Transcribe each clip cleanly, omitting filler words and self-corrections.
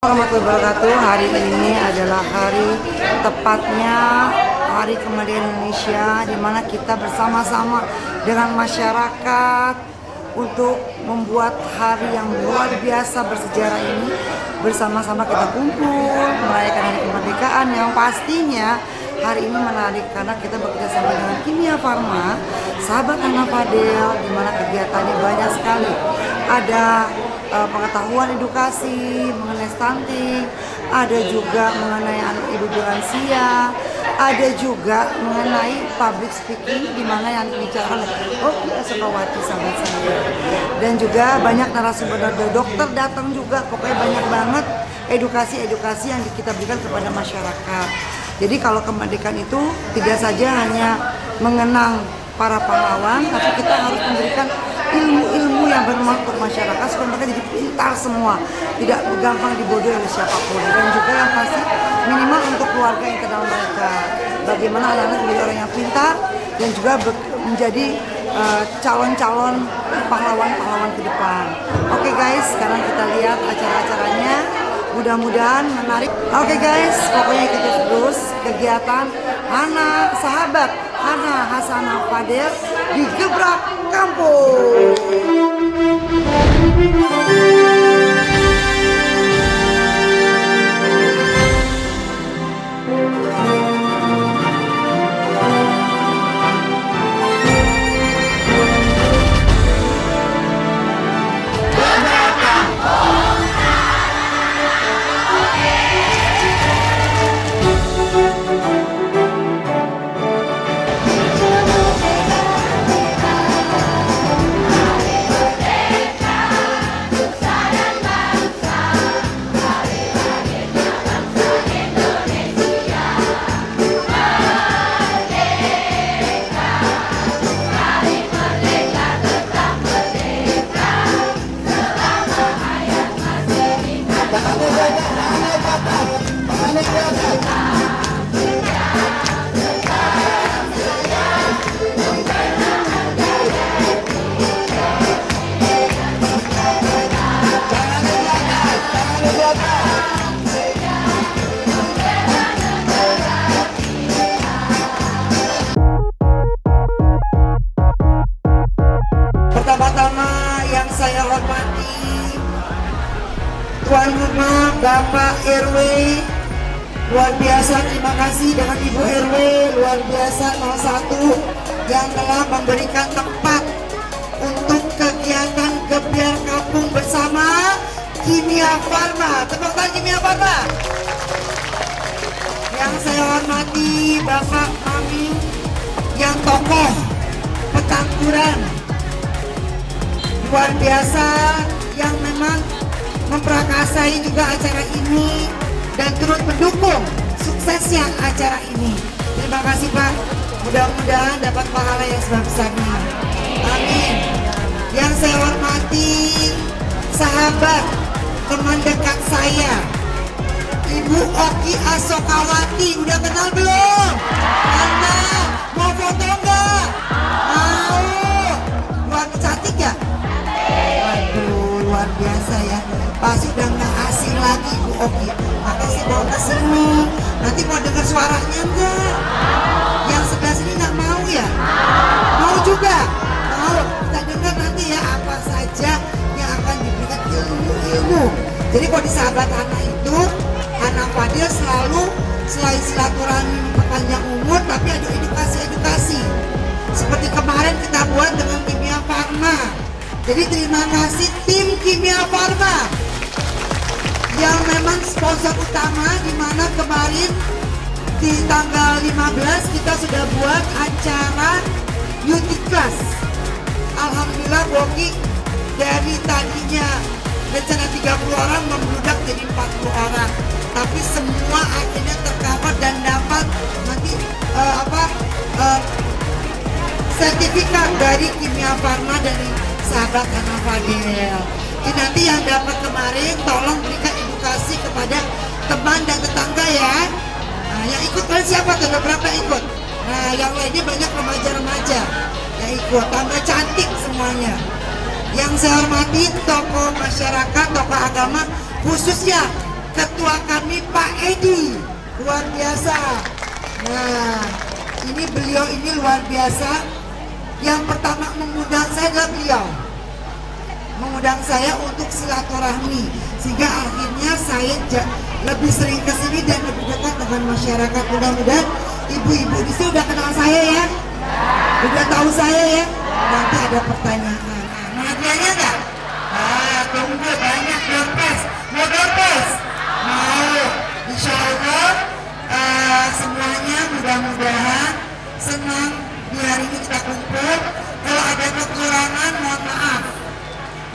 Warahmatullahi wabarakatuh. Hari ini adalah tepatnya hari kemerdekaan Indonesia, di mana kita bersama-sama dengan masyarakat untuk membuat hari yang luar biasa bersejarah ini. Bersama-sama kita kumpul merayakan hari kemerdekaan yang pastinya hari ini menarik karena kita bekerja sama dengan Kimia Farma, sahabat anak Fadel, di mana kegiatannya banyak sekali. Ada pengetahuan edukasi mengenai stunting, ada juga mengenai anak ibu lansia, ada juga mengenai public speaking, di mana yang dibicarakan Oki Asokawati sahabat saya, dan juga banyak narasumber dokter datang juga. Pokoknya banyak banget edukasi yang kita berikan kepada masyarakat. Jadi kalau kemerdekaan itu tidak saja hanya mengenang para pahlawan, tapi kita harus memberikan ilmu-ilmu yang bermanfaat untuk masyarakat supaya mereka jadi pintar semua, tidak gampang dibodohi oleh siapapun, dan juga yang pasti minimal untuk keluarga internal mereka, bagaimana anak-anak menjadi orang yang pintar dan juga menjadi calon-calon pahlawan-pahlawan ke depan. Oke guys, sekarang kita lihat acara-acaranya, mudah-mudahan menarik. Oke guys, pokoknya ikuti terus kegiatan sahabat Hana Hasanah Fadel di Gebrak Kampung. Pertama-tama yang saya hormati Tuan Rumah Bapak RW, luar biasa, terima kasih dengan Ibu RW luar biasa 01 yang telah memberikan tempat untuk kegiatan Gebrak Kampung bersama Kimia Farma. Tepuk tangan Kimia Farma. Yang saya hormati Bapak Mami yang tokoh Petamburan, luar biasa, yang memang memperakasai juga acara ini dan turut mendukung suksesnya acara ini. Terima kasih Pak, mudah-mudahan dapat pahala yang sebesar-besarnya. Amin. Yang saya hormati sahabat, teman dekat saya, Ibu Oki Asokawati. Udah kenal belum? Anda mau foto enggak? Mau? Luar cantik ya? Waduh, luar biasa ya. Pasti udah nggak asing lagi Ibu Oki. Makasih bawa ke sini. Nanti mau dengar suaranya enggak? Yang sebelah sini nggak mau ya? Mau juga? Mau. Kita dengar nanti ya apa saja yang akan diberikan ilmu-ilmu. Jadi kalau di sahabat anak itu, anak Fadel selalu selain silaturahmi panjang umur, tapi ada edukasi-edukasi. Seperti kemarin kita buat dengan Kimia Farma. Jadi terima kasih tim Kimia Farma yang memang sponsor utama, di mana kemarin di tanggal 15 kita sudah buat acara beauty class. Alhamdulillah Boki dari tadinya rencana 30 orang membludak jadi 40 orang. Tapi semua akhirnya tercover dan dapat nanti sertifikat dari Kimia Farma dari sahabat anak Fadel. Jadi nanti yang dapat kemarin tolong berikan edukasi kepada teman dan tetangga ya. Nah, yang ikut kan siapa tuh? Berapa ikut? Nah, yang lainnya banyak remaja-remaja yang ikut. Tambah cantik semuanya. Yang saya hormati tokoh masyarakat, tokoh agama, khususnya ketua kami Pak Edi, luar biasa. Nah, ini beliau ini luar biasa. Yang pertama mengundang saya adalah beliau, mengundang saya untuk silaturahmi, sehingga akhirnya saya lebih sering ke sini dan lebih dekat dengan masyarakat. Mudah-mudahan ibu-ibu di sini udah kenal saya ya, udah tahu saya ya. Nanti ada pertanyaan. Nah, nanya nggak? Nah, tunggu banyak dompet, mau dompet, mau. Insya Allah semuanya mudah-mudahan senang di hari ini kita kumpul. Kalau ada kekurangan mohon maaf.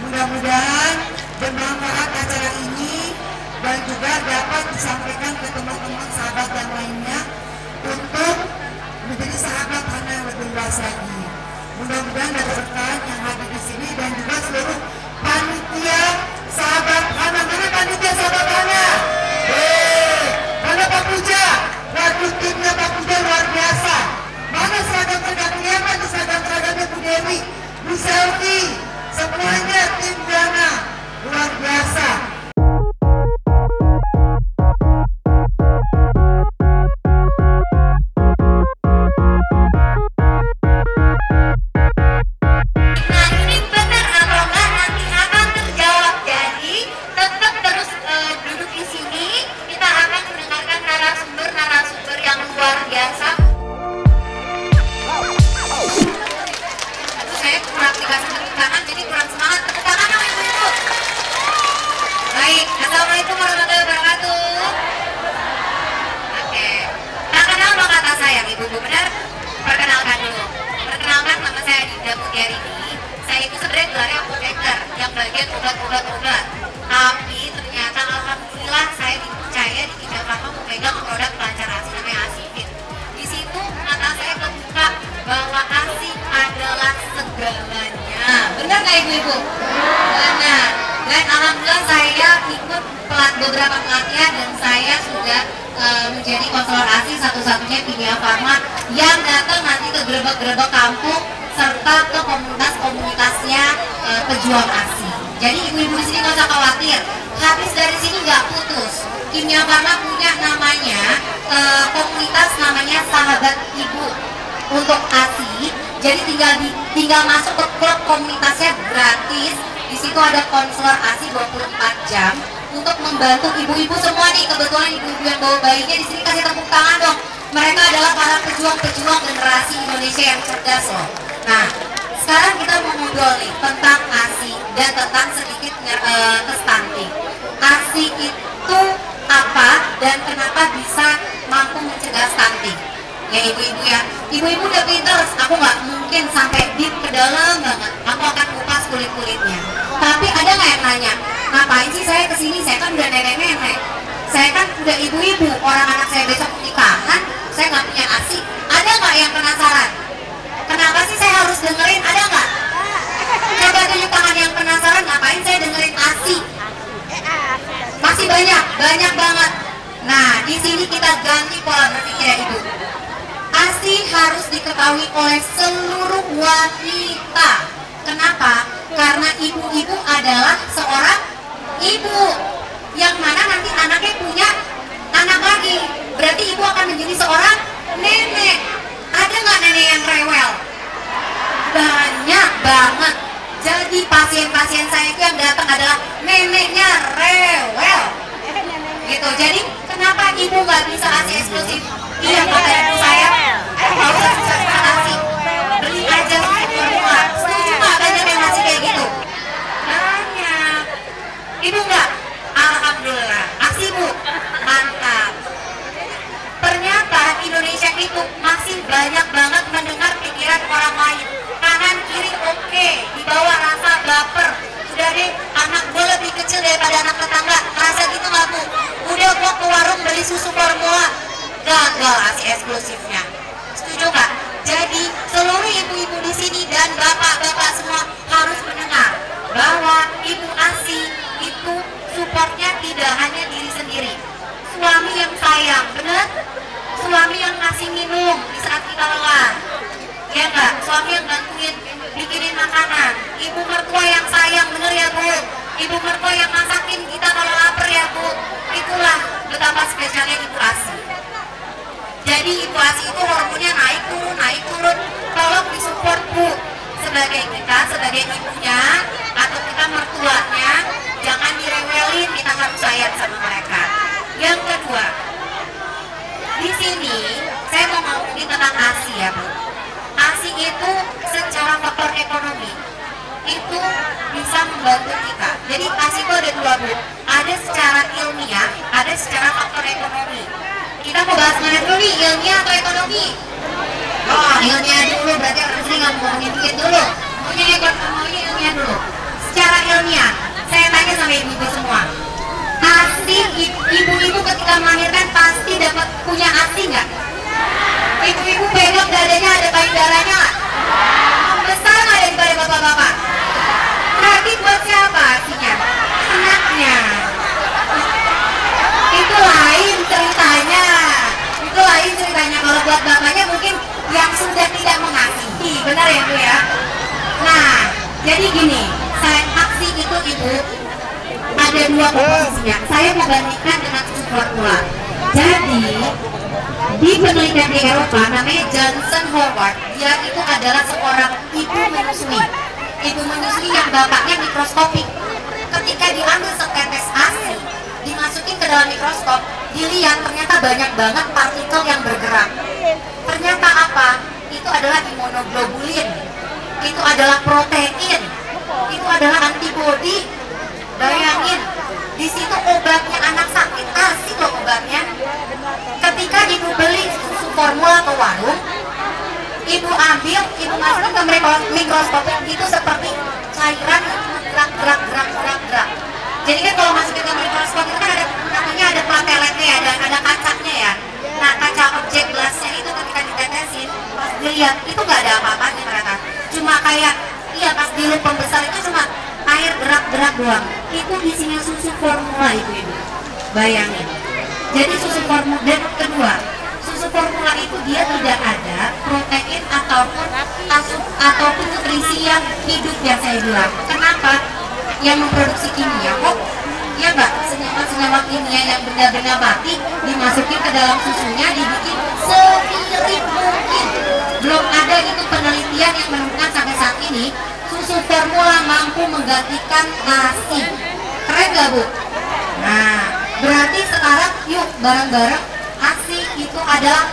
Mudah-mudahan bermanfaat acara ini dan juga dapat disampaikan ke teman-teman sahabat yang lainnya untuk menjadi sahabat Hana yang lebih luas lagi. Mudah-mudahan ada berkah yang hadir di sini dan juga seluruh panitia sahabat Hana. Mana panitia sahabat Hana? Mana Pak Puja? Waduh, timnya Pak Puja luar biasa. Mana seragam-seragamnya? Mana seragam-seragamnya Bu Dewi, Bu Selvi, semuanya tim Hana luar biasa. Assalamualaikum warahmatullahi wabarakatuh. Oke, tak kenal maka tak sayang ibu-ibu, benar? Perkenalkan dulu. Perkenalkan, nama saya Dinda Mutiarini. Saya itu sebenarnya gelarnya apoteker yang bagian obat-obat. Tapi ternyata alhamdulillah saya dipercaya di Kimia Farma memegang produk pelancar ASI namanya ASIFIT. Di situ mata saya kebuka bahwa ASI adalah segalanya. Benar nggak ibu-ibu? Benar. Dan alhamdulillah saya ikut beberapa pelatihan dan saya sudah menjadi konselor ASI satu-satunya Kimia Farma yang datang nanti ke gerebek-gerebek kampung serta ke komunitas-komunitasnya pejuang ASI. Jadi ibu-ibu di sini nggak usah khawatir, habis dari sini nggak putus. Kimia Farma punya namanya komunitas namanya Sahabat Ibu untuk ASI. Jadi tinggal masuk ke klub komunitasnya gratis. Di situ ada konselor ASI 24 jam untuk membantu ibu-ibu semua nih. Kebetulan ibu-ibu yang bawa bayinya di sini, kasih tepuk tangan dong. Mereka adalah para pejuang-pejuang generasi Indonesia yang cerdas loh. Nah, sekarang kita mau ngobrol nih tentang ASI dan tentang sedikit ke stunting. ASI itu apa dan kenapa bisa mampu mencegah stunting? Ya ibu-ibu ya, ibu-ibu udah pinter, aku nggak mungkin sampai deep ke dalam banget, aku akan kupas kulit-kulitnya. Tapi ada nggak yang nanya, ngapain sih saya kesini, saya kan udah nenek-nenek, saya kan udah ibu-ibu, orang anak saya besok nikahan, saya nggak punya ASI. Ada nggak yang penasaran? Kenapa sih saya harus dengerin, ada nggak? Coba tunjuk tangan yang penasaran, ngapain saya dengerin ASI? Masih banyak banget. Nah, di sini kita ganti pola berpikir ya ibu. ASI harus diketahui oleh seluruh wanita. Kenapa? Karena ibu-ibu adalah seorang ibu yang mana nanti anaknya punya anak lagi. Berarti ibu akan menjadi seorang nenek. Ada nggak nenek yang rewel? Banyak banget. Jadi pasien-pasien saya itu yang datang adalah neneknya rewel. Gitu. Jadi kenapa ibu nggak bisa ASI eksklusif? Iya kata ibu saya, nggak usah susah-susah ASI, beli aja formula. Setuju nggak banyak yang ngasih kayak gitu? Banyak. Ibu nggak? Alhamdulillah. ASI bu, mantap. Ternyata Indonesia itu masih banyak banget mendengar pikiran orang lain. Kanan kiri oke, dibawa rasa baper. Udah deh, anak gue lebih kecil daripada anak tetangga. Rasa gitu nggak bu? Udah gua ke warung beli susu formula, gagal ASI eksklusifnya. Setuju nggak? Jadi seluruh ibu-ibu di sini dan bapak-bapak semua harus mendengar bahwa ibu ASI itu supportnya tidak hanya diri sendiri. Suami yang sayang, bener? Suami yang ngasih minum di saat kita lelah, ya nggak? Suami yang bantuin bikinin makanan. Ibu mertua yang sayang, bener ya bu? Ibu mertua yang masakin kita kalau lapar ya bu? Itulah betapa spesialnya Ibu ASI. Jadi Ibu ASI itu hormonnya naik turun. Tolong disupport Bu, sebagai kita, sebagai ibunya atau kita mertuanya, jangan direwelin, kita harus sayang sama mereka. Yang kedua, di sini saya mau ngomongin tentang ASI ya Bu. ASI itu secara faktor ekonomi itu bisa membantu kita. Jadi ASI itu ada dua Bu, ada secara ilmiah, ada secara faktor ekonomi. Kita mau bahas mana dulu nih, ilmiah atau ekonomi? Oh, ilmiah dulu, berarti orang sini nggak mau ngomongin dikit dulu. Maunya ekonomi, ilmiah dulu. Secara ilmiah, saya tanya sama ibu-ibu semua. ASI, ibu-ibu ketika melahirkan pasti dapat punya ASI nggak? Ibu-ibu pegang dadanya ada payudaranya nggak? Besar nggak daripada bapak-bapak? Berarti buat siapa ASInya? Anaknya. Itu lain ceritanya. Kalau buat bapaknya mungkin yang sudah tidak mengasihi, benar ya Bu ya? Nah, jadi gini, saya ASI itu Ibu ada dua komposisinya. Saya mau bandingkan dengan susu formula. Jadi di penelitian di Eropa namanya Johnson Howard, dia itu adalah seorang ibu menyusui yang bapaknya mikroskopik. Ketika diambil setetes ASI, dimasukin ke dalam mikroskop, dilihat ternyata banyak banget partikel yang bergerak. Ternyata apa? Itu adalah imunoglobulin, itu adalah protein, itu adalah antibodi. Bayangin, di situ obatnya anak sakit, ASI loh obatnya. Ketika ibu beli susu formula ke warung, ibu ambil, ibu masukin ke mikroskop, itu seperti cairan yang gerak. Jadi kan kalau masukin ke mikroskop itu kan ada namanya ada plateletnya ya, ada kacanya ya. Nah, kaca objek gelasnya itu ketika ditetesin, pas dilihat itu nggak ada apa-apanya ternyata. Cuma kayak, iya pas di lup pembesar itu cuma air gerak doang. Itu isinya susu formula ibu-ibu. Bayangin. Jadi susu formula, dan kedua, susu formula itu dia tidak ada protein ataupun nutrisi yang hidup yang saya bilang. Kenapa? Yang memproduksi kimia kok, ya mbak, senyawa kimia yang benda-benda mati dimasukin ke dalam susunya, dibikin semirip mungkin. Belum ada itu penelitian yang menemukan sampai saat ini susu formula mampu menggantikan ASI. Keren gak Bu? Nah, berarti sekarang yuk bareng-bareng ASI itu adalah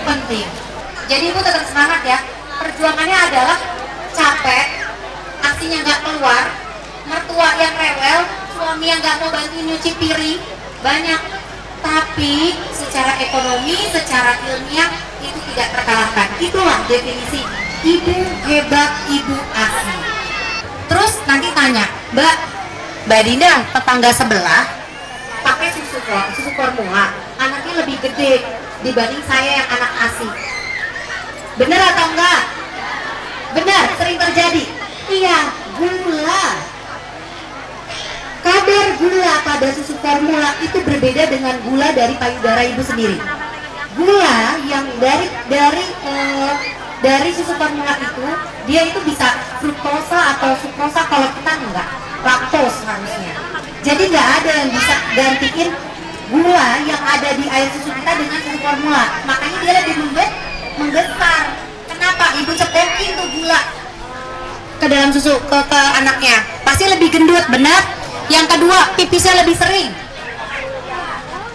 penting. Jadi Ibu tetap semangat ya. Perjuangannya adalah capek, ASInya nggak keluar, mertua yang rewel, suami yang nggak mau bantuin nyuci piring, banyak. Tapi secara ekonomi, secara ilmiah itu tidak terkalahkan. Itulah definisi ibu hebat, ibu ASI. Terus nanti tanya, Mbak Dinda, tetangga sebelah pakai susu formula, anaknya lebih gede dibanding saya yang anak ASI. Benar atau enggak? Benar, sering terjadi. Iya, gula. Kadar gula pada susu formula itu berbeda dengan gula dari payudara ibu sendiri. Gula yang dari susu formula itu, dia itu bisa fruktosa atau sukrosa, kalau kita enggak, laktos harusnya. Jadi nggak ada yang bisa gantiin gula yang ada di air susu kita dengan susu formula. Makanya dia lebih menggetar. Kenapa? Ibu cepokin tuh gula ke dalam susu ke anaknya, pasti lebih gendut, benar? Yang kedua, pipisnya lebih sering.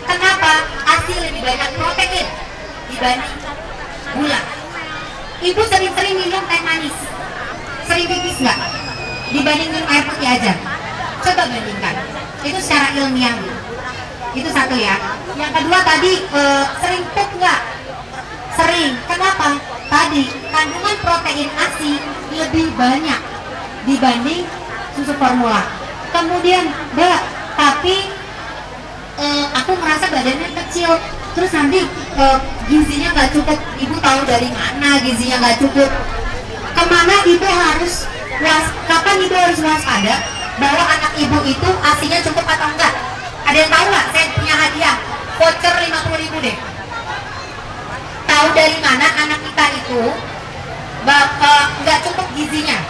Kenapa? ASI lebih banyak protein dibanding gula. Ibu sering-sering minum teh manis, sering pipis nggak? Dibanding minum air putih aja. Coba bandingkan. Itu secara ilmiah. Itu satu ya. Yang kedua tadi, sering pup nggak? Sering. Kenapa? Tadi kandungan protein ASI lebih banyak dibanding susu formula. Kemudian, Mbak, tapi aku merasa badannya kecil, terus nanti gizinya nggak cukup. Ibu tahu dari mana gizinya nggak cukup? Kemana ibu harus kapan ibu harus waspada bahwa anak ibu itu ASInya cukup atau enggak? Ada yang tahu nggak? Saya punya hadiah voucher 50.000 deh. Tahu dari mana anak kita itu nggak cukup gizinya?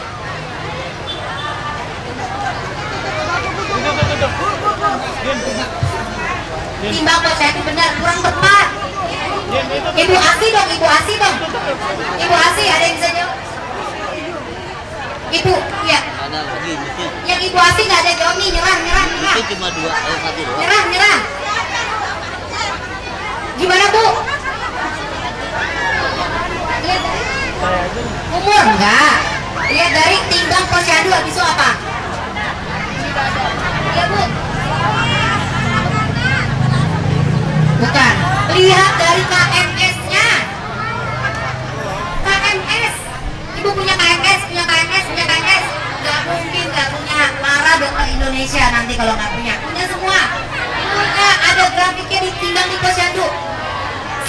Timbang posyandu benar, kurang tepat. Ibu ASI dong, Ibu ASI dong. Ibu ASI ada yang bisa jawab? Ibu, ya. Ada lagi mungkin. Yang Ibu ASI nggak ada jawab nih, nyerah. Mungkin cuma satu doang. Nyerah. Gimana Bu? Lihat umur enggak? Lihat dari timbang posyandu habis itu apa? Ya Bu. Bukan. Lihat dari KMS-nya. KMS. Ibu punya KMS. Gak mungkin gak punya. Marah dokter Indonesia nanti kalau nggak punya. Punya semua. Punya, ada grafiknya ditimbang di posyandu.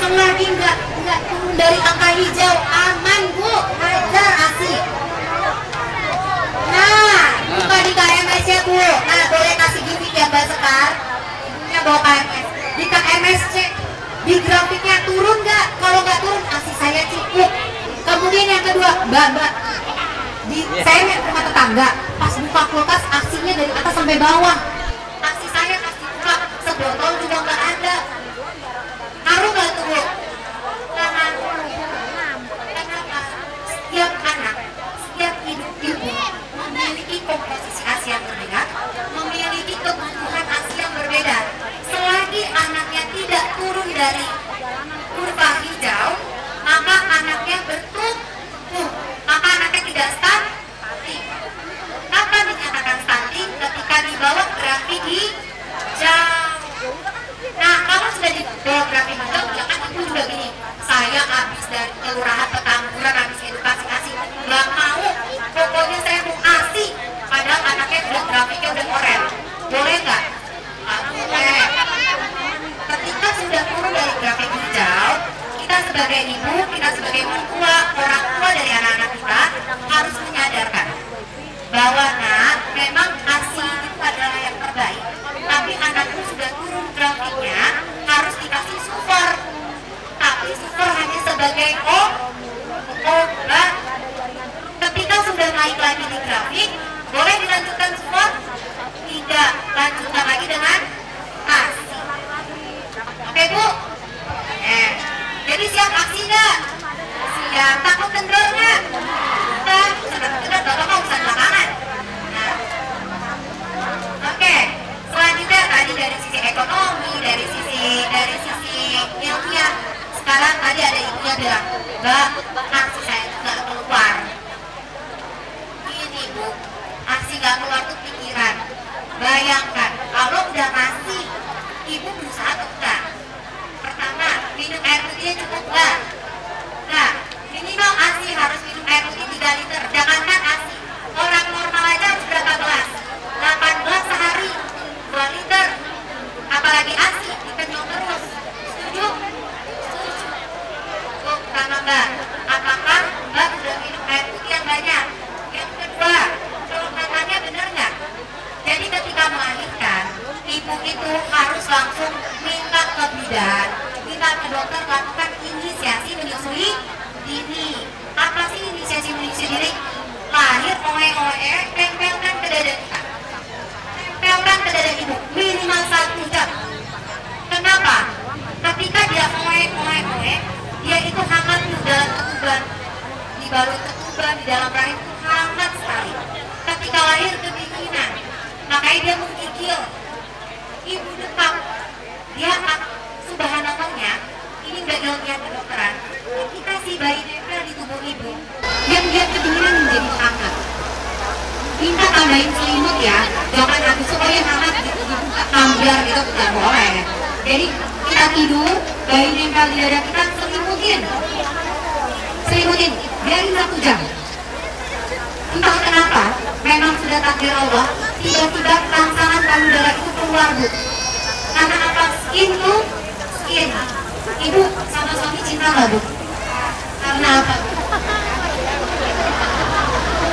Selagi nggak turun dari angka hijau, aman Bu. Hajar ASI. Nah, buka di KMS ya Bu. Nah, boleh kasih gimmick ya Mbak Sekar. Ibunya bawa KMS. Di KMS cek di grafiknya turun nggak? Kalau nggak turun ASI saya cukup. Kemudian yang kedua, Mbak, saya lihat rumah tetangga pas buka kulkas ASInya dari atas sampai bawah. ASI saya kasih buka sebotol juga nggak ada. Ngaruh nggak tuh Bu? Kenapa? Setiap anak, setiap hidup ibu memiliki komposisi ASI yang berbeda, memiliki kebutuhan ASI yang berbeda. Selagi anaknya tidak turun dari kurva hijau, maka anaknya bertumbuh, maka anaknya tidak stunting. Kapan dinyatakan stunting? Ketika di bawah grafik hijau. Nah, kalau sudah di bawah grafik hijau, jangan ibu juga gini. Saya habis dari kelurahan Petamburan, habis edukasi ASI, nggak mau. Pokoknya saya mau ASI. Padahal anaknya udah grafiknya udah oranye. Boleh nggak? Boleh. Ketika sudah turun dari grafik hijau, kita sebagai ibu, kita sebagai mertua, orang tua dari anak-anak kita harus menyadarkan bahwa memang ASI itu adalah yang terbaik. Tapi anakku sudah turun grafiknya, harus dikasih support. Tapi support hanya sebagai obat. Ketika sudah naik lagi di grafik, boleh dilanjutkan support? Tidak, lanjutkan lagi dengan ASI. Oke Bu? Jadi siap aksi nggak? Siap. Takut kendor nggak? Takut kendor, Bapak mau urusan belakangan. Nah. Oke. Selanjutnya tadi dari sisi ekonomi, dari sisi ilmiah. Sekarang tadi ada ibunya bilang, Mbak, aksi saya itu nggak keluar. Gini Bu, aksi nggak keluar tuh pikiran. Bayangkan, kalau udah ngasih, ibu berusaha tuh enggak. Pertama, minum air putihnya cukup nggak? Nah, minimal ASI harus minum air putih 3 liter. Jangankan ASI, orang normal aja harus berapa gelas? 18 sehari, 2 liter. Apalagi ASI, dikenyong terus. Setuju? Setuju. Bu, pertama Mbak, apakah Mbak sudah minum air putih yang banyak? Yang kedua, kandungannya benar nggak? Jadi ketika melahirkan, ibu itu harus langsung minta ke bidan, minta ke dokter lakukan inisiasi menyusui dini. Apa sih inisiasi menyusui dini? Lahir oe-oe, tempelkan ke dada kita. Tempelkan ke dada ibu minimal 1 jam. Kenapa? Ketika dia oe-oe, dia itu hangat di dalam ketuban, dibalut ketuban di dalam rahim itu hangat sekali. Ketika lahir kedinginan, makanya dia menggigil. Ibu dekat, dia subhanallahnya, ini nggak ilmiah kedokteran. Kita si bayi nempel di tubuh ibu, yang dia kedinginan menjadi hangat. Minta tambahin selimut ya, jangan habis supaya hangat gitu dibuka kambiar gitu nggak boleh. Jadi kita tidur, bayi nempel di dada kita, selimutin, biarin 1 jam. Entah kenapa, memang sudah takdir Allah, tiba-tiba rangsangan payudara itu keluar Bu. Karena apa? Skin to skin. Ibu sama suami cinta nggak Bu? Karena apa?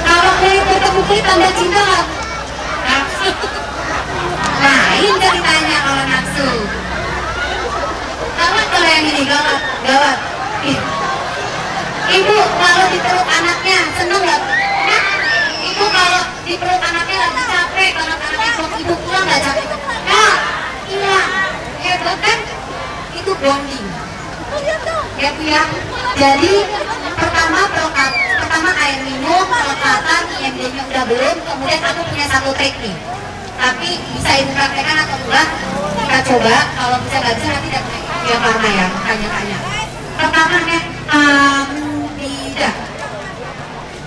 Kalau dari ketemu tanda cinta nggak? Nafsu. Lain ceritanya kalau nafsu. Gawat kalau yang ini, gawat. Ibu kalau dipeluk anaknya seneng nggak? Ibu kalau dipeluk anaknya lagi capek, kalau anaknya belum ibu pulang nggak capek? hebat kan? Itu bonding. Ya Bu ya. Jadi pertama air minum, pelekatan, IMD-nya udah belum, kemudian aku punya satu trik nih. Tapi bisa ibu praktekkan atau enggak? Kita coba, kalau bisa nggak bisa nanti dapat yang mana ya, tanya-tanya. Pertama nih, Amida.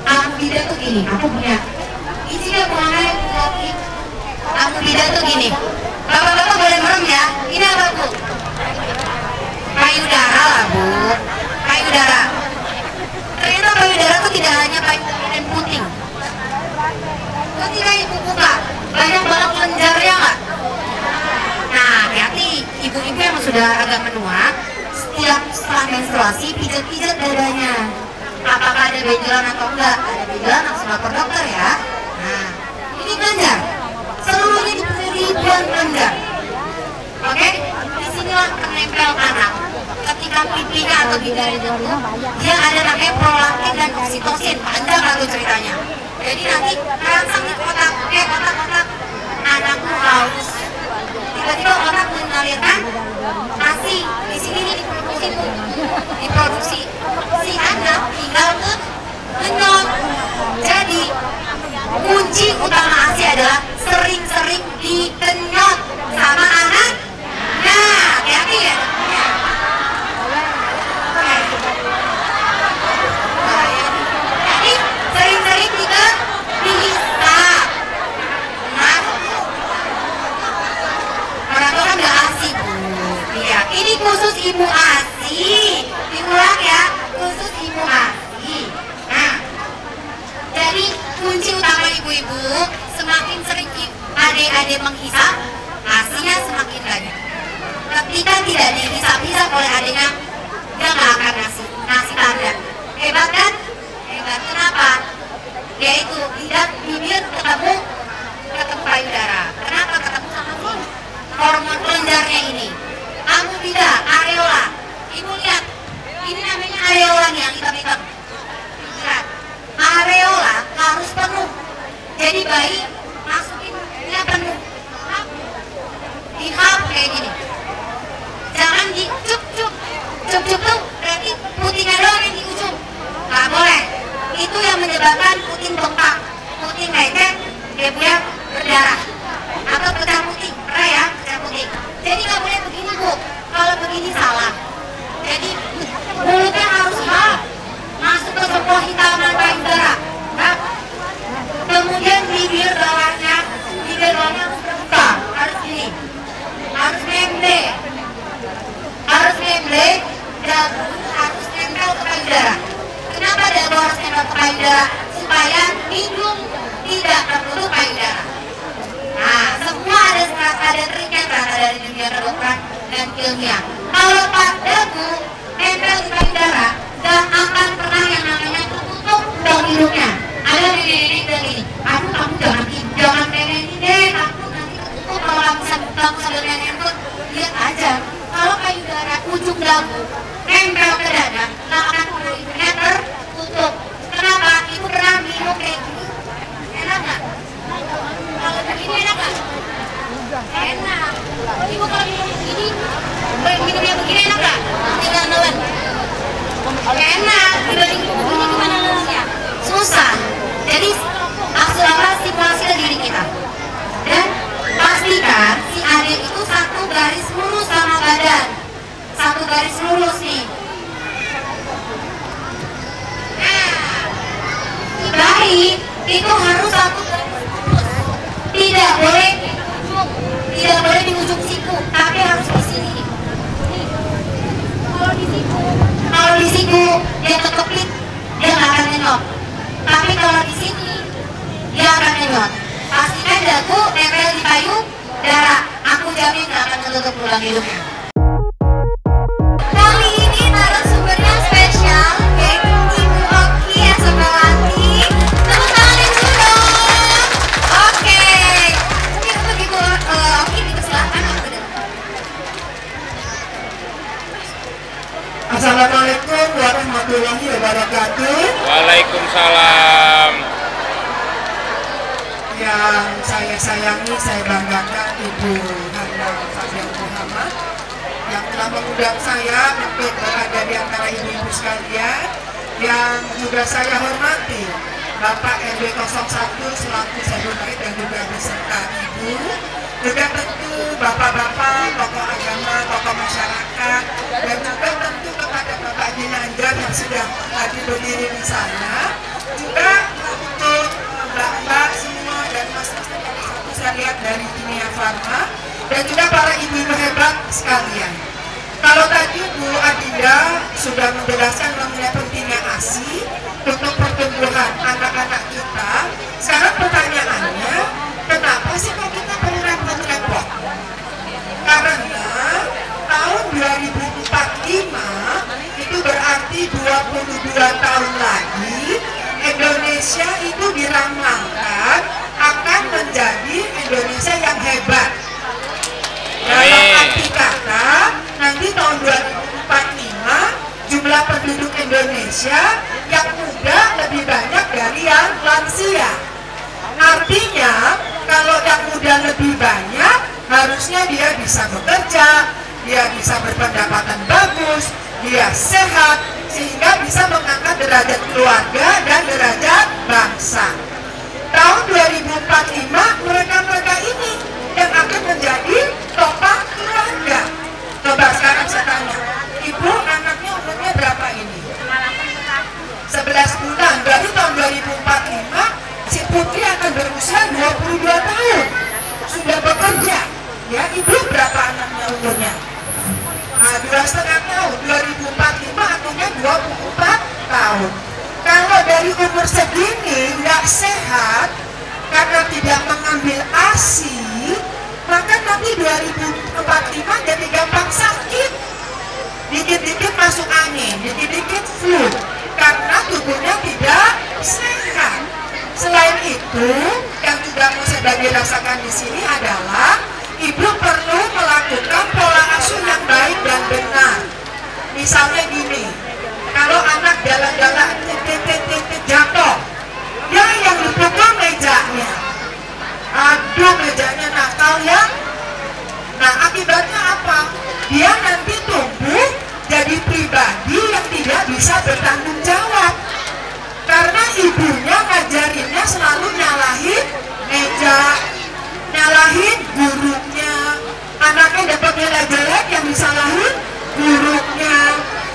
Amida tuh gini, aku punya. Isinya mana yang lagi? Amida tuh gini. Bapak-bapak boleh merem ya. Ini apa Bu? Payudara lah Bu. Payudara. Ternyata payudara tuh tidak hanya payudara dan puting. Ketika ibu buka, banyak banget lenjarnya nggak? Nah, hati-hati ibu-ibu yang sudah agak menua, setiap setelah menstruasi pijat-pijat dadanya. Apakah ada benjolan atau enggak? Ada benjolan langsung lapor dokter ya. Nah, ini kelenjar. Seluruhnya dipenuhi ribuan kelenjar. Oke, disinilah menempel anak. Ketika pipinya atau bidara itu, dia ada namanya prolaktin dan oksitosin. Panjang lalu ceritanya. Jadi nanti terangsang di otak, otak-otak anakku haus. Tiba-tiba otak mengalirkan ASI. Di sini diproduksi. Si anak tinggal ngenyot. Jadi kunci utama ASI adalah sering-sering dikenyot sama anak. Nah, hati-hati ya. Jadi sering-sering dihisap. Nah, orang tua kan nggak ASI Bu. Iya, ini khusus ibu ASI. Diulang ya, khusus ibu ASI. Nah, jadi kunci utama ibu-ibu, semakin sering adik-adik menghisap, ASI-nya semakin banyak. Ketika tidak dihisap-hisap oleh adiknya, dia nggak akan ngasih tanda. Hebat kan? Hebat. Kenapa? Yaitu lidah, bibir ketemu payudara. Kenapa ketemu sama hormon kelenjarnya ini? Amida, areola. Ibu lihat, ini namanya areola nih yang hitam-hitam. Lihat, areola harus penuh. Jadi bayi masukinnya penuh. Dihap kayak gini. Jangan dicup-cup. Cup-cup tuh berarti putingnya doang yang di ujung. Nggak boleh. Itu yang menyebabkan puting bengkak, puting lecet, dia punya berdarah atau pecah puting. Pernah ya pecah puting. Jadi nggak boleh begini Bu. Kalau begini salah. Jadi mulutnya harus masuk ke sebuah hitaman payudara. Nah, kemudian bibir bawahnya harus terbuka, harus gini, harus memble, dan harus nempel ke payudara. Kenapa dagu harus nempel ke payudara? Supaya hidung tidak tertutup payudara. Nah, semua ada triknya berasal dari dunia kedokteran dan ilmiah. Kalau dagu nempel di payudara, gak akan pernah yang namanya tertutup dong hidungnya. Ada nenek bilang gini, aduh kamu jangan nenek deh, aku nanti tertutup kalau kamu sambil nenek pun. Lihat aja, kalau payudara ujung dagu nempel ke dada, gak akan pernah hidungnya tertutup. Kenapa? Ibu pernah minum kayak gini, enak gak? Kalau begini enak gak? Enak. Ibu kalau minum begini, minumnya begini enak gak? Tinggal nelen. Enak, dibanding begini gimana nelennya? Susah. Jadi stimulasi ke diri kita. Dan pastikan si adik itu satu garis lurus sama badan. Satu garis lurus nih. Nah, si bayi itu harus satu garis lurus. Tidak boleh di ujung siku, tapi harus di sini. Nih. Kalau di siku dia kekepit, dia nggak akan nyenyot. Tapi kalau di sini dia akan nyenyot. Pastikan dagu nempel di payudara. Aku jamin nggak akan tertutup tulang hidungnya. Kali ini narasumbernya spesial, yaitu Ibu Oki Esopelati. Tepuk tangan dulu dong. Oke. Mungkin untuk Ibu Oki dipersilakan. Assalamualaikum warahmatullahi wabarakatuh. Waalaikumsalam. Yang saya sayangi, saya banggakan Ibu Hana Fadil Muhammad yang telah mengundang saya untuk berada di antara ibu-ibu sekalian, yang juga saya hormati Bapak RW 01 selaku Sebunai dan juga beserta Ibu, juga tentu Bapak-bapak, tokoh agama, tokoh masyarakat, dan juga tentu kepada Bapak Ginanjar yang sudah hadir berdiri di sana, juga untuk Mbak-mbak semua dan mas-mas yang saya lihat dari Kimia Farma, dan juga para ibu-ibu hebat sekalian. Kalau tadi Bu Adinda sudah menjelaskan mengenai pentingnya ASI untuk pertumbuhan anak-anak kita, sekarang pertanyaannya, kenapa sih kok kita perlu repot-repot? Karena tahun 2045 itu berarti 22 tahun lagi Indonesia itu diramalkan akan menjadi Indonesia yang hebat. Dalam arti kata, nanti tahun 2045 jumlah penduduk Indonesia yang muda lebih banyak dari yang lansia. Artinya, kalau yang muda lebih banyak, harusnya dia bisa bekerja, dia bisa berpendapatan bagus, dia sehat, sehingga bisa mengangkat derajat keluarga dan derajat bangsa. Tahun 2045 mereka-mereka ini yang akan menjadi topang keluarga. Coba sekarang saya tanya, Ibu anaknya umurnya berapa ini? 11 bulan, berarti tahun 2045 si Putri akan berusia 22 tahun. Sudah bekerja, ya. Ibu berapa anaknya umurnya? 2,5 tahun, 2045 artinya 24 tahun. Kalau dari umur segini nggak sehat karena tidak mengambil ASI, maka nanti 2045 jadi gampang sakit, dikit-dikit masuk angin, dikit-dikit flu, karena tubuhnya tidak sehat. Selain itu, yang juga mau saya rasakan di sini adalah ibu perlu melakukan pola asuh yang baik dan benar. Misalnya gini, kalau anak jalan-jalan jatuh, ya yang dipukul mejanya. Aduh, mejanya nakal ya. Nah, akibatnya apa? Dia nanti tumbuh jadi pribadi yang tidak bisa bertanggung jawab. Karena ibunya ngajarinnya selalu nyalahin meja, nyalahin gurunya. Anaknya dapat nilai jelek yang disalahin gurunya.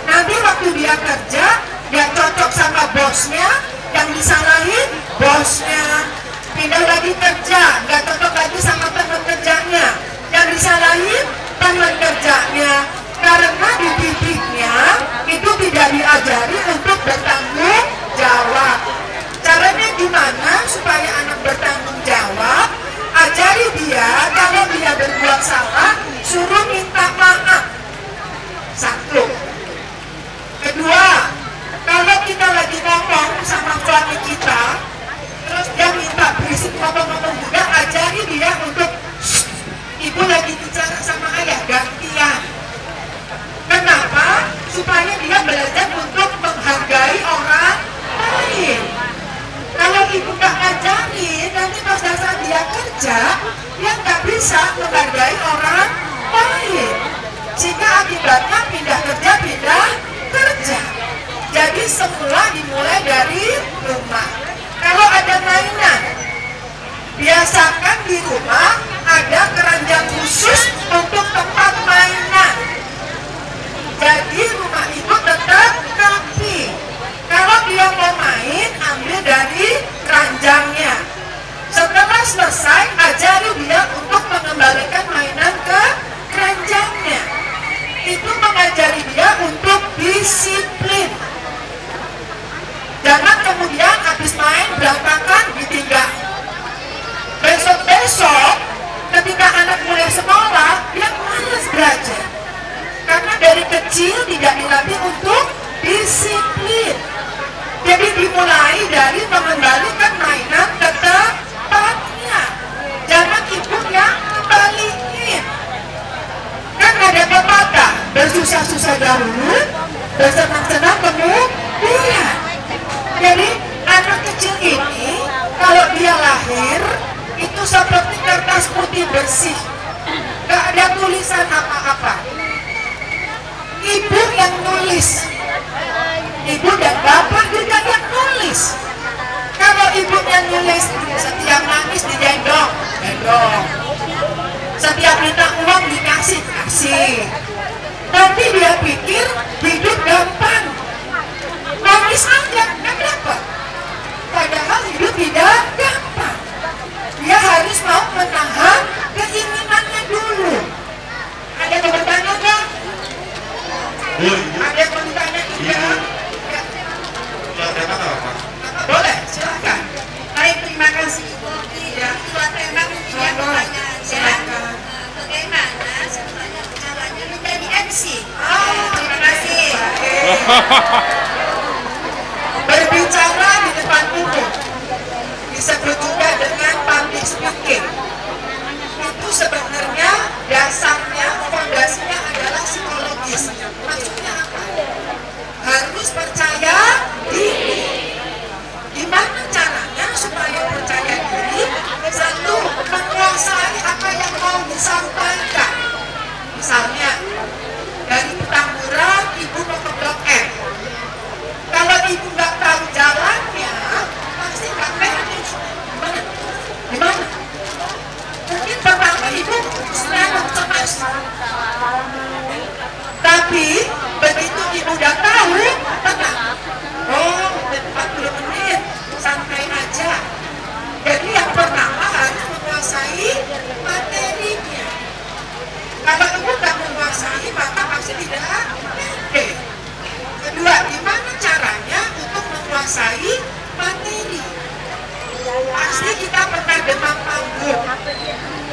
Nanti waktu dia kerja, dia cocok sama bosnya, yang disalahin bosnya. Pindah lagi kerja, nggak cocok lagi sama teman kerjanya, yang disalahin teman kerjanya. Karena dididiknya itu tidak diajari untuk bertanggung jawab. Caranya gimana supaya anak bertanggung jawab? Ajari dia kalau dia berbuat salah, suruh minta maaf. Satu. Kedua, kalau kita lagi ngomong sama suami kita, terus dia minta berisik ngomong-ngomong juga, ajari dia untuk ibu lagi bicara sama ayah, gantian. Kenapa? Supaya dia belajar untuk menghargai orang lain. Kalau ibu gak ngajarin, nanti pas saat dia kerja, dia gak bisa menghargai orang lain. Sehingga akibatnya pindah kerja. Jadi semula dimulai dari rumah. Kalau ada mainan, biasakan di rumah ada keranjang khusus untuk tempat mainan. Jadi rumah ibu tetap rapi. Kalau dia mau main, ambil dari keranjangnya. Setelah selesai, ajari dia untuk mengembalikan mainan ke keranjangnya. Itu mengajari dia untuk disiplin. Jangan kemudian habis main berantakan ditinggal. Besok-besok ketika anak mulai sekolah, dia malas belajar. Karena dari kecil tidak dilatih untuk disiplin. Jadi dimulai dari mengembalikan mainan ke tempatnya. Jangan ibu yang kembaliin. Kan ada pepatah, bersusah-susah dahulu, bersenang-senang kemudian. Jadi anak kecil ini kalau dia lahir itu seperti kertas putih bersih, gak ada ada tulisan apa-apa. Ibu yang nulis, ibu dan bapak juga yang nulis. Kalau ibunya nulis, setiap nangis digendong, setiap minta uang dikasih, kasih. Tapi dia pikir hidup gampang, nangis aja, nggak dapat. Padahal hidup tidak gampang. Dia harus mau menahan keinginannya dulu. Ada yang bertanya nggak? Ada yang bertanya tidak? Boleh, silakan. Baik, terima kasih Ibu. Dua tema mungkin ya pertanyaannya. Bagaimana sebenarnya caranya menjadi MC? Terima kasih. Berbicara di depan umum disebut juga dengan public speaking. Itu sebenarnya dasarnya, fondasinya adalah psikologis. Maksudnya apa? Harus percaya diri. Gimana caranya supaya percaya diri? Satu, menguasai apa yang mau disampaikan. Misalnya, dari Petamburan ibu mau ke Blok M. Kalau ibu nggak tahu jalannya, pasti nggak teknis. Gimana? Mungkin pertama ibu sudah cemas. Tapi begitu ibu udah tahu, tenang. Oh, 40 menit, santai aja. Jadi yang pertama harus menguasai materinya. Kalau ibu nggak menguasai, maka pasti tidak oke. Kedua, gimana caranya untuk menguasai materi? Pasti kita pernah demam panggung.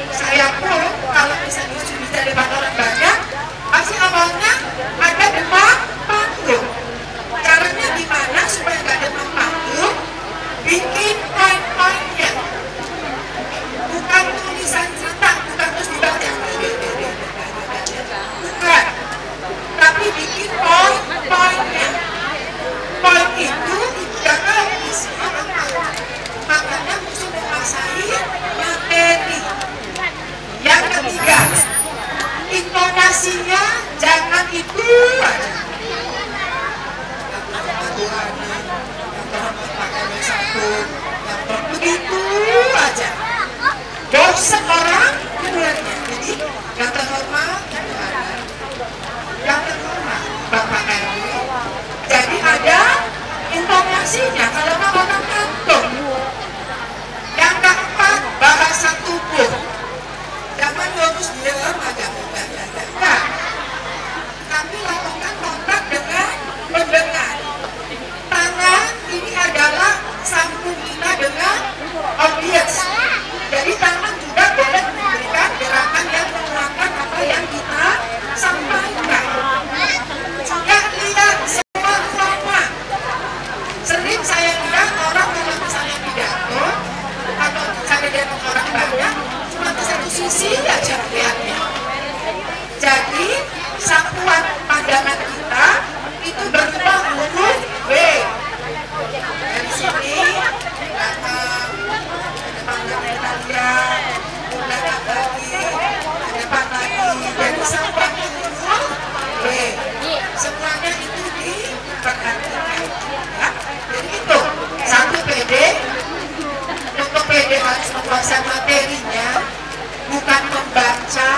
Saya pun kalau misalnya di depan orang banyak, pasti awalnya ada demam panggung. Caranya gimana supaya nggak demam panggung? Bikin poin-poinnya. Bukan tulisan cerita, bukan terus dibaca. Bukan. Tapi bikin poin-poinnya. Poin itu tidak tahu isinya apa. Makanya mesti menguasai materi. Yang ketiga, intonasinya jangan itu aja. Begitu aja. Bosan orang dengarnya. Jadi yang terhormat, yang terhormat Bapak RW. Jadi ada intonasinya. Kalau mau orang kantor. Yang keempat, bahasa tubuh. Jangan harus diam aja. Enggak. Kami lakukan kontak dengan pendengar. Tangan ini adalah sambung kita dengan audiens. Jadi tangan juga boleh memberikan gerakan yang menguatkan apa yang kita sampaikan. Juga lihat semua ruangan. Sering saya lihat orang kalau misalnya pidato atau misalnya dia orang banyak, cuma di satu sisi aja lihatnya. Jadi satuan pandangan kita itu berupa huruf B. Dari sini belakang, depan kita lihat, belakang lagi, depan lagi. Jadi sampai huruf B. Semuanya itu diperhatikan. Ya. Jadi itu satu PD. Untuk PD harus menguasai materinya, bukan membaca,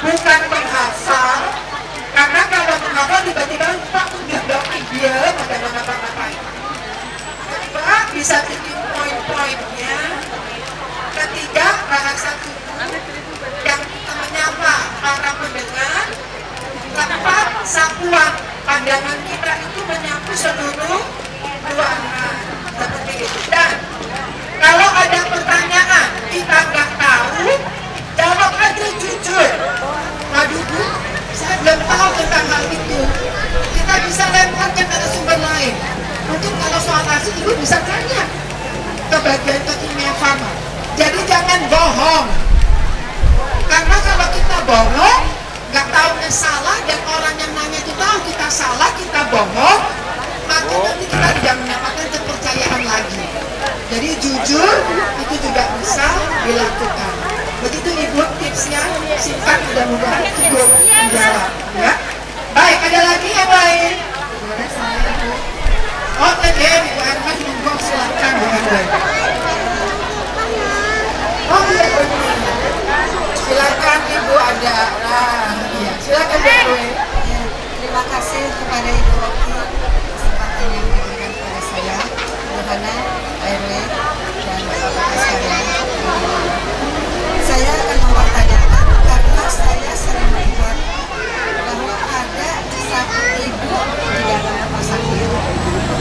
bukan menghafal. Karena kalau menghafal tiba-tiba lupa udah blocking dia pada apa-apain. Kedua, bisa bikin poin-poinnya. Ketiga, bahasa tubuh yang menyapa para pendengar. Keempat, sapuan pandangan kita itu menyapu seluruh ruangan seperti itu. Dan kalau ada pertanyaan kita nggak tahu, jawab aja jujur. Waduh Bu, saya belum tahu tentang hal itu. Kita bisa lemparnya ke sumber lain. Mungkin kalau soal asli Ibu bisa tanya ke bagian kekimia farma. Jadi jangan bohong. Karena kalau kita bohong, nggak tahunya salah dan orang yang nanya itu tahu kita salah, kita bohong, maka nanti kita tidak mendapatkan kepercayaan lagi. Jadi jujur itu juga bisa dilakukan. Begitu Ibu tipsnya, singkat dan mudah-mudahan cukup menjawab ya. Baik, ada lagi yang lain? Oh, tadi Ibu Erman monggo silakan Bu Erman. Oh iya, silakan Ibu ada. Iya, silakan Bu Erman. Terima kasih kepada Ibu Roki kesempatan yang diberikan kepada saya, Yohana, RW, dan Bapak-Bapak sekalian. Saya akan mempertanyakan karena saya sering melihat bahwa ada satu ibu di dalam rumah sakit.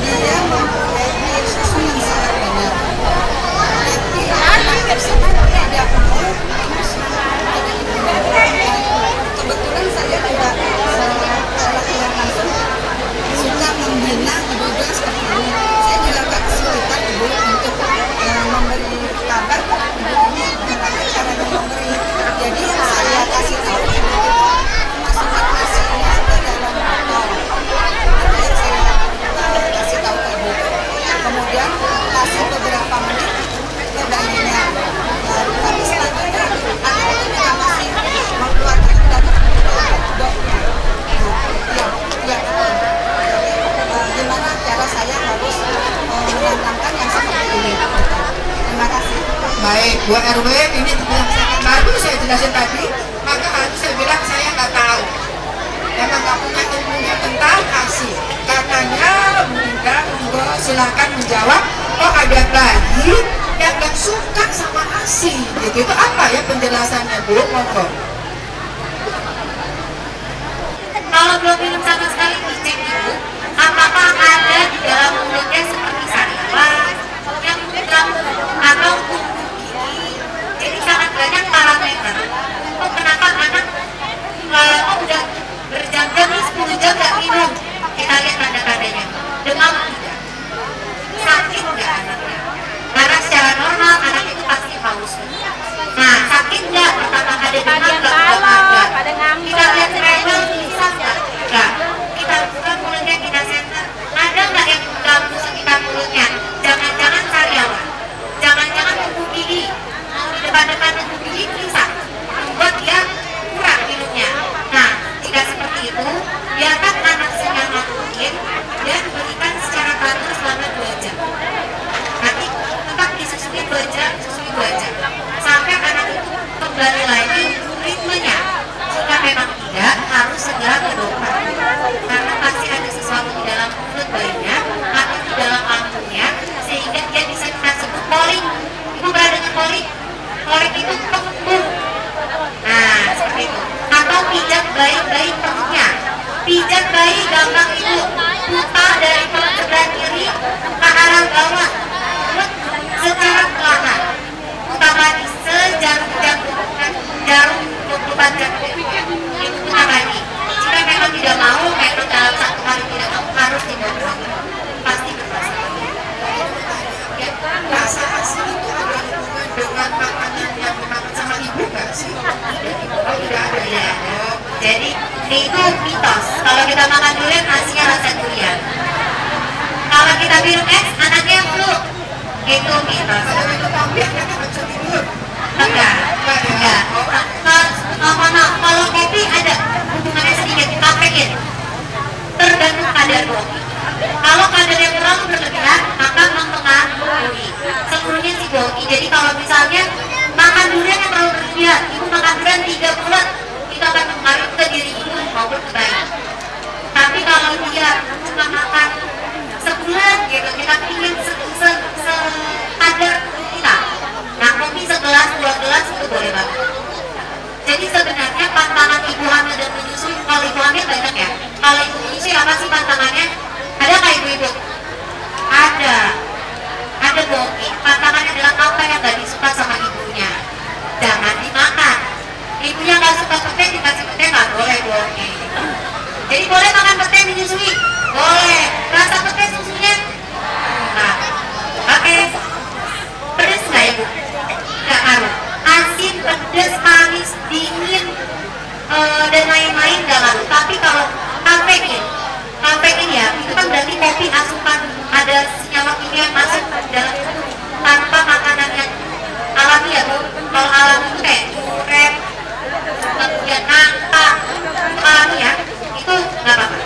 Dia mempunyai air susu yang sangat banyak. Tapi anak tersebut tidak mau minum susu dari ibunya. Kebetulan saya tidak secara langsung suka membina ibu-ibu seperti ini. Saya juga agak kesulitan ibu untuk memberi kabar ibu ini bagaimana caranya memberi. Jadi saya kasih tahu masukkan nasinya ke dalam botol. Kemudian saya kasih tahu ke ibu. Kemudian kasih beberapa menit ke bayinya. Tapi selanjutnya anak itu juga masih mengeluarkan dari dokter. Ya, gimana cara saya harus menanamkan yang seperti ini? Terima kasih. Baik, Bu RW, ini yang sangat baru saya jelasin tadi, maka harus saya bilang saya nggak tahu. Emang nggak punya ilmunya tentang ASI. Karenanya, Bunda, monggo silakan menjawab. Oh, ada bayi yang nggak suka sama ASI. Gitu. Itu apa ya penjelasannya, Bu? Monggo. Kalau belum minum sama sekali dicek ibu, apakah ada di dalam mulutnya seperti sariawan, yang mengganggu atau tumbuh gigi. Jadi sangat banyak parameter. Oh, kenapa anak kok udah berjam-jam nih 10 jam nggak minum? Kita lihat tanda-tandanya. Demam tidak, sakit nggak anaknya? Karena secara normal anak itu pasti haus. Nah, sakit nggak? Pertama ada demam nggak? Kita lihat tremor bisa nggak? Nggak. Kita buka mulutnya, kita center. Ada nggak yang mengganggu sekitar mulutnya? Jangan-jangan sariawan, jangan-jangan tumbuh gigi. Di depan-depan tumbuh gigi bisa membuat dia kurang minumnya. Nah, jika seperti itu, biarkan anak senyaman mungkin dan berikan secara teratur selama 2 jam. Nanti tetap disusui 2 jam, susui 2 jam. Sampai anak itu kembali lagi ritmenya. Jika memang tidak, harus segera ke dokter. Karena pasti ada sesuatu di dalam mulut bayinya atau di dalam lambungnya sehingga dia bisa kita sebut kolik. Ibu pernah dengar kolik? Kolik itu kembung. Nah, seperti itu. Atau pijat bayi perutnya. Pijat bayi gampang ibu. Putar dari perut sebelah kiri ke arah bawah. Secara perlahan. Putar lagi sejarum 24 jam. Ibu putar lagi. Jika memang tidak mau, memang dalam 1 hari tidak mau, harus dibawa. Pasti bermasalah. Ya, rasa ASI itu ada hubungan dengan makanan yang dimakan sama ibu nggak sih? Oh, tidak ada ya. Jadi itu mitos. Kalau kita makan durian, asinya rasa durian. Kalau kita minum es, anaknya flu. Itu mitos. Kalau minum kopi, anaknya nggak bisa tidur. Enggak. Kalau kopi ada hubungannya sedikit, kafein. Tergantung kadar kopi. Kalau kadarnya terlalu berlebihan, maka mempengaruhi seluruhnya si kopi. Jadi kalau misalnya makan durian yang terlalu berlebihan, ibu makan durian 3 bulan, itu akan mempengaruhi ke diri ibu maupun ke bayi. Tapi kalau dia cuma makan sebulan gitu, kita ingin sekadar kita. Nah, kopi segelas, 2 gelas itu boleh banget. Jadi sebenarnya pantangan ibu hamil dan menyusui, kalau ibu hamil banyak ya. Kalau ibu menyusui apa sih pantangannya? Ada nggak ibu-ibu? Ada bohongin. Pantangannya adalah apa yang nggak disuka sama ibunya. Jangan dimakan. Ibunya nggak suka pete, dikasih pete nggak boleh bohongin. Jadi boleh makan pete menyusui? Boleh. Rasa pete susunya? Nah, oke. Pedes nggak ibu? Nggak ngaruh. Asin, pedas, manis, dingin, dan lain-lain nggak ngaruh. Tapi kalau kafein ya, itu kan berarti kopi asupan, ada senyawa kimia yang masuk dalam tubuh tanpa makanan yang alami ya Bu. Kalau alami itu kayak duren, kemudian nangka, ya, itu nggak apa-apa.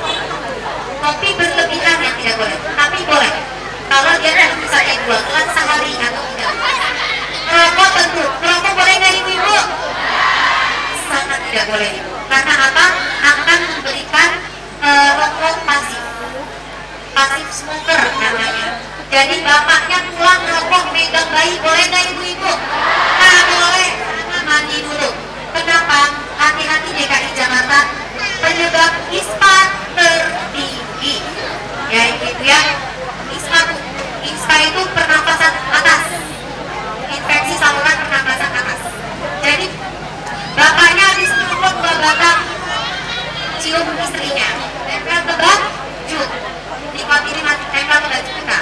Kopi berlebihan yang tidak boleh, tapi boleh kalau dia ada misalnya 2 gelas sehari atau 3 gelas. Merokok tentu, merokok boleh nggak ibu-ibu? Sangat tidak boleh ibu. Karena apa? Akan memberikan rokok pasif smoker namanya. Jadi bapaknya pulang rokok megang bayi, boleh nggak ibu-ibu? Nah boleh, mandi dulu. Kenapa? Hati-hati DKI Jakarta, penyebab ISPA tertinggi. Ya gitu ya. ISPA itu pernapasan atas, infeksi saluran pernapasan atas. Jadi bapaknya habis merokok 2 batang, cium istrinya, tempel ke baju, nikotinin tempel ke baju kita.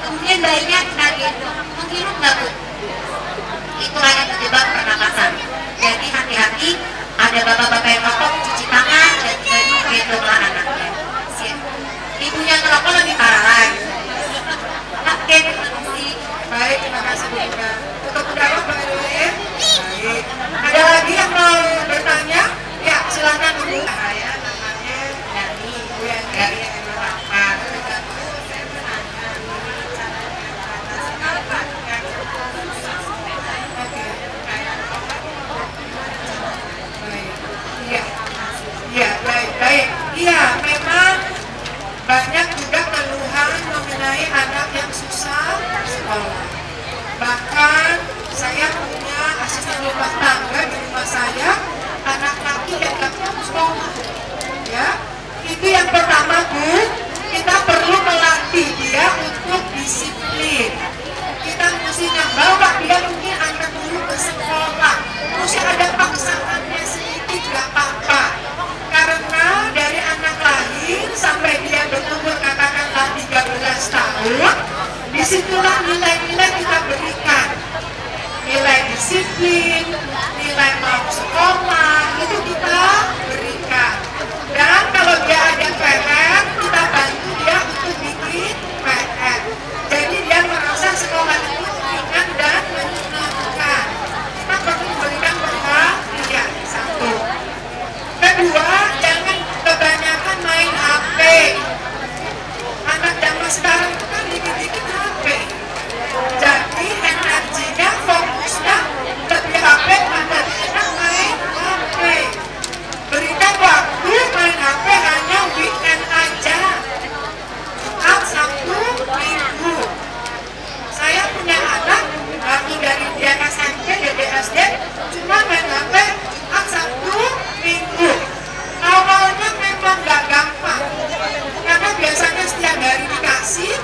Kemudian bayinya kita gendong, menghirup nggak bu? Itulah yang terjebak pernapasan. Jadi hati-hati, ada bapak-bapak yang merokok, cuci tangan dan gendonglah anaknya. Ibunya ngerokok lebih parah lagi. Oke, terima kasih. Baik, terima kasih Bu Ika. Untuk menjawab Pak RW, baik. Ada lagi yang mau bertanya? Ya, silakan Ibu. Saya namanya Yani, Bu Yani dari Eropa. Iya, memang banyak juga keluhan mengenai anak yang susah sekolah. Bahkan saya punya asisten rumah tangga di rumah saya, anak laki yang gak mau sekolah. Ya, itu yang pertama Bu, kita perlu melatih dia untuk disiplin. Kita mesti bawa dia mungkin antar dulu ke sekolah. Mesti ada paksaannya sedikit, gak apa-apa. Karena dari anak lahir sampai dia berumur katakanlah 13 tahun, disitulah nilai-nilai kita berikan. Nilai disiplin, nilai mau sekolah, itu kita berikan. Dan kalau dia ada PR, kita bantu dia untuk bikin PR. Jadi dia merasa sekolah itu ringan dan menyenangkan. Kita perlu memberikan perhatian, satu. Kedua, jangan kebanyakan main HP. Anak zaman sekarang itu kan dikit-dikit HP. Jadi energinya, fokusnya lebih HP pada main HP. Berikan waktu main HP hanya weekend aja. Jumat, Sabtu, Minggu. Saya punya anak, waktu dari dia SMP, dari SD, cuma main HP Jumat, Sabtu, Minggu. Awalnya memang gak gampang, karena biasanya setiap hari dikasih,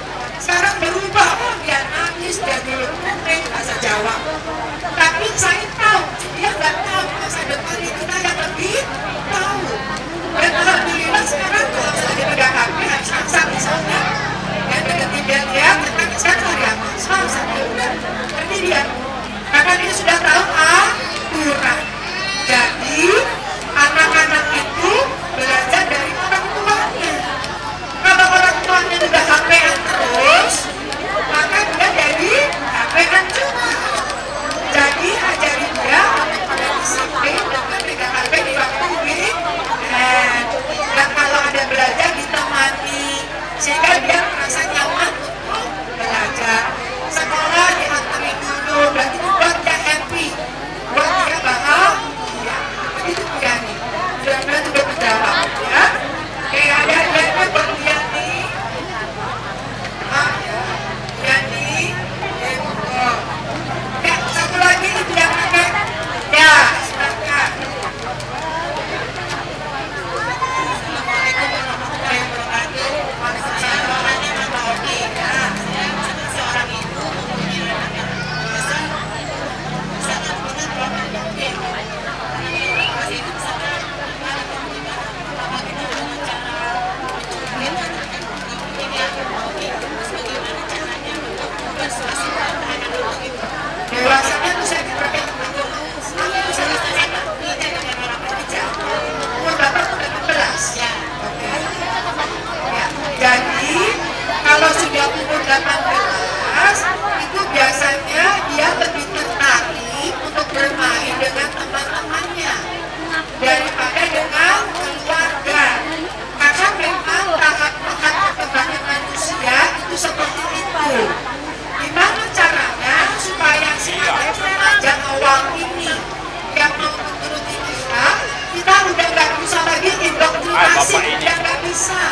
konsultasi dia nggak bisa.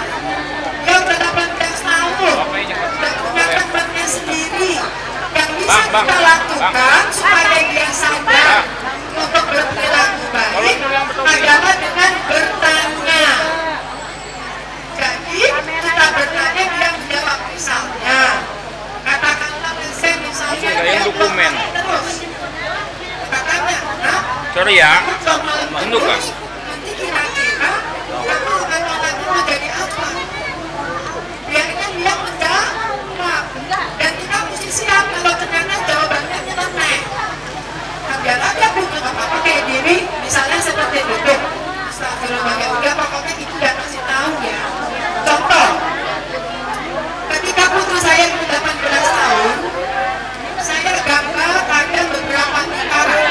Dia udah 18 tahun, udah punya temannya sendiri. Yang bisa kita lakukan supaya dia sadar untuk berperilaku baik adalah dengan bertanya. Jadi kita bertanya, dia menjawab. Misalnya katakanlah misalnya dia dokumen terus katanya, sorry ya, untuk kan nanti kira-kira kamu akan mau jadi apa? Biarkan dia menjawab dan kita mesti siap kalau ternyata jawabannya nyeleneh. Nah, biar aja bukan apa-apa kayak diri, misalnya seperti itu. Astagfirullahaladzim, udah pokoknya itu udah kasih tahu ya. Contoh, ketika putra saya itu 18 tahun, saya gambar ada beberapa negara,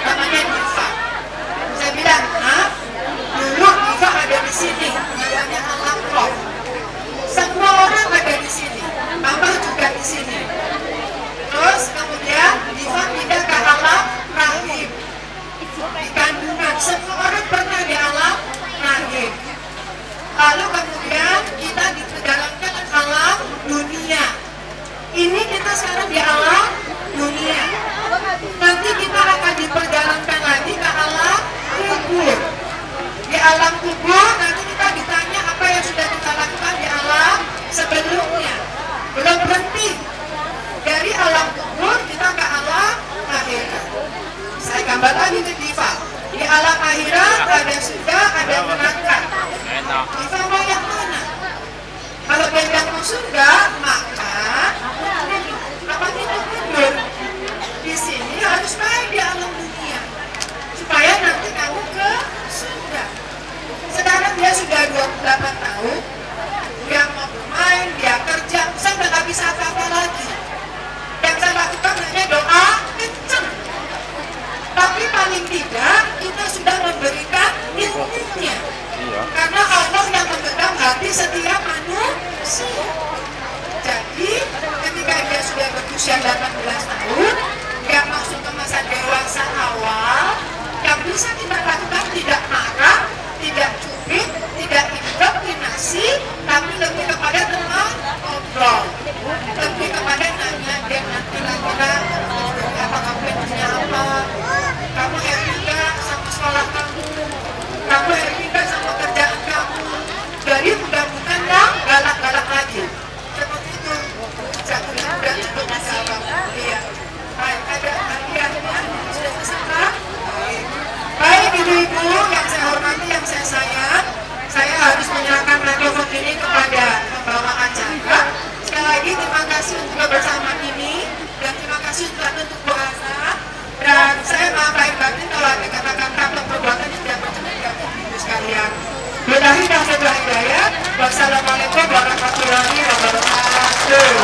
namanya Diva. Saya bilang, dulu Diva ada di sini, namanya Alam Roh. Semua orang ada di sini, Mama juga di sini. Terus kemudian Diva pindah ke alam rahim, di kandungan. Semua orang pernah di alam rahim. Lalu kemudian kita diperjalankan ke alam dunia. Ini kita sekarang di alam dunia. Nanti kita akan diperjalankan lagi ke alam kubur. Di alam kubur nanti kita ditanya apa yang sudah kita lakukan di alam sebelumnya. Belum berhenti. Dari alam kubur kita ke alam akhirat. Saya gambar lagi ke Diva. Di alam akhirat ada surga, ada neraka. Diva mau yang mana? Kalau dia bilang mau surga, maka apa itu mundur? Di sini harus baik di alam dunia supaya nanti kamu ke surga. Sekarang dia sudah 28 tahun, dia mau bermain, dia kerja, saya nggak bisa apa-apa lagi. Yang saya lakukan hanya doa kenceng. Tapi paling tidak kita sudah memberikan ilmunya. Karena Allah yang memegang hati setiap manusia. Jadi ketika dia sudah berusia 18 tahun, dia masuk ke masa dewasa awal, yang bisa kita lakukan tidak marah, tidak cubit, tidak indoktrinasi, tapi lebih kepada teman ngobrol, lebih kepada nanya dia nanti kira-kira apa kamu punya apa, kamu happy gak sama sekolah kamu happy gak sama kerjaan kamu. Jadi bukan yang galak-galak lagi seperti itu. Satu udah cukup masalah. Iya. Baik, ada hadiahnya sudah tersebar. Baik ibu-ibu yang saya hormati, yang saya sayang, saya harus menyerahkan mikrofon ini kepada pembawa acara. Sekali lagi terima kasih untuk kebersamaan ini dan terima kasih untuk Bu Ana. Dan saya maaf lahir batin kalau ada kata-kata atau perbuatan yang tidak berkenan dengan ibu sekalian. Billahi taufiq wal hidayah. Wassalamualaikum warahmatullahi wabarakatuh.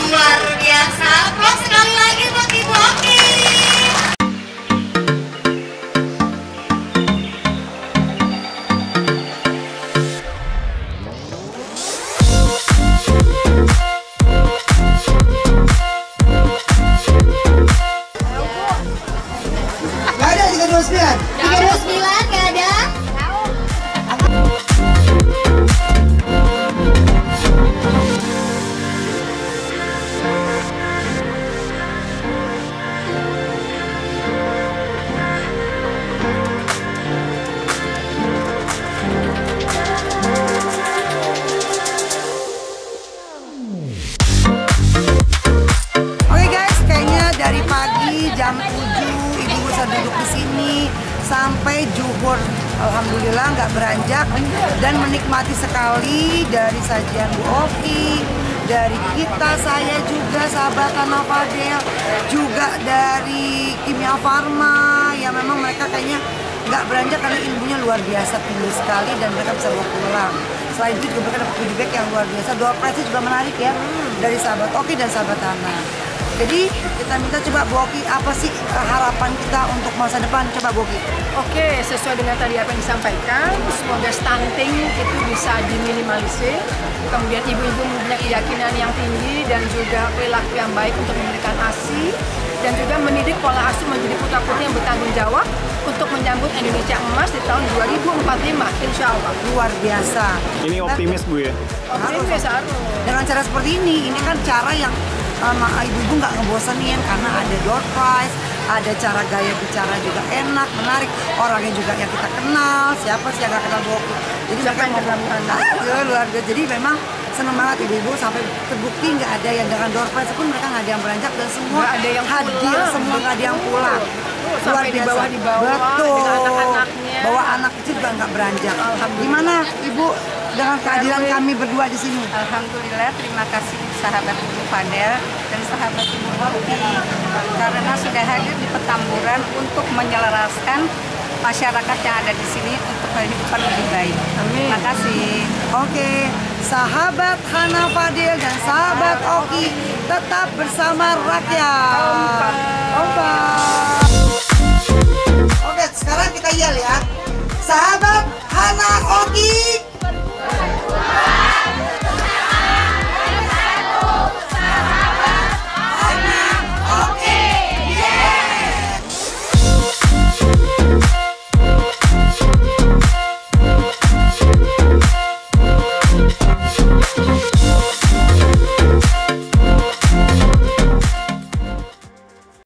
Luar biasa, aplaus sekali lagi buat Ibu Oki. Gak ada 329. 329 gak ada? Oke guys, kayaknya dari pagi jam 7 ibu bisa duduk di sini sampai zuhur. Alhamdulillah nggak beranjak dan menikmati sekali dari sajian Bu Oki, dari kita, saya juga sahabat Tanah Fadel, juga dari Kimia Farma. Ya memang mereka kayaknya nggak beranjak karena ilmunya luar biasa tinggi sekali dan mereka bisa bawa pulang. Selain itu juga mereka dapat goodie bag yang luar biasa. Door prize juga menarik ya, dari sahabat Oki dan sahabat Tanah. Jadi kita minta coba Bu Oki, apa sih harapan kita untuk masa depan? Coba Bu Oki. Oke, sesuai dengan tadi apa yang disampaikan, semoga stunting itu bisa diminimalisir. Kemudian ibu-ibu mempunyai keyakinan yang tinggi dan juga perilaku yang baik untuk memberikan ASI dan juga mendidik pola asuh menjadi putra-putri yang bertanggung jawab untuk menyambut Indonesia Emas di tahun 2045, insya Allah. Luar biasa. Ini optimis Bu ya? Optimis harus. Dengan cara seperti ini kan cara yang ibu-ibu nggak ngebosenin karena ada door prize, ada cara gaya bicara juga enak, menarik, orangnya juga yang kita kenal, siapa sih yang nggak kenal Bu Oki. Jadi Siapa mereka yang mau kenal Anda? luar biasa. Jadi memang seneng banget ibu-ibu sampai terbukti nggak ada yang dengan door prize pun mereka nggak ada yang beranjak dan semua Nggak ada yang hadir, pulang. semua nggak ada yang pulang. Sampai di bawah Betul. dengan anak-anaknya. Bawa anak kecil juga nggak beranjak. Gimana Ibu dengan kehadiran kami berdua di sini? Alhamdulillah, terima kasih sahabat Ibu Fadel dan sahabat Ibu Oki karena sudah hadir di Petamburan untuk menyelaraskan masyarakat yang ada di sini untuk kehidupan lebih baik. Amin. Terima kasih. Oke, sahabat Hana Fadil dan sahabat Oki tetap bersama rakyat. Kompak. Oke, sekarang kita yel ya. Sahabat Hana Oki